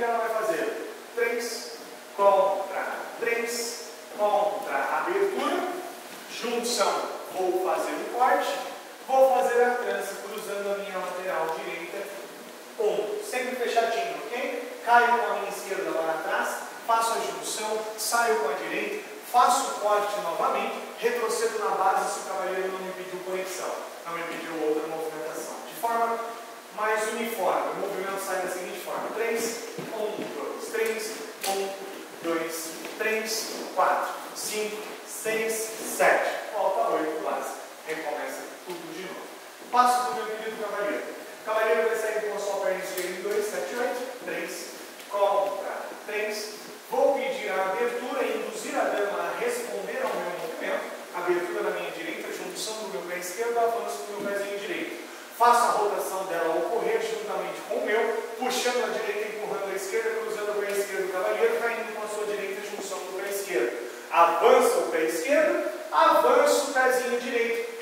ela vai fazer? 3, contra, 3, contra, abertura, junção, vou fazer o corte, vou fazer a trança cruzando a minha lateral direita, 1, sempre fechadinho, ok? Caio com a minha esquerda lá atrás, faço a junção, saio com a direita, faço o corte novamente, retrocedo na base se o cavaleiro não me pediu conexão, não me pediu outra movimentação. De forma mais uniforme, o movimento sai da seguinte forma: 3, 1, 2, 3, 1, 2, 3, 4, 5, 6, 7. Volta 8, base. Recomeça tudo de novo. Passo do meu querido cavaleiro. O cavaleiro vai sair com a sua perna esquerda em 2, 7, 8. 3, contra, 3. Vou pedir a abertura e induzir a dama a responder ao meu movimento. Abertura na minha direita, junção do meu pé esquerdo, avanço do meu pezinho direito. Faço a rotação dela ocorrer juntamente com o meu, puxando a direita, empurrando a esquerda, cruzando o pé esquerdo do cavaleiro, caindo com a sua direita, junção do pé esquerdo. Avança o pé esquerdo, avanço o pezinho direito,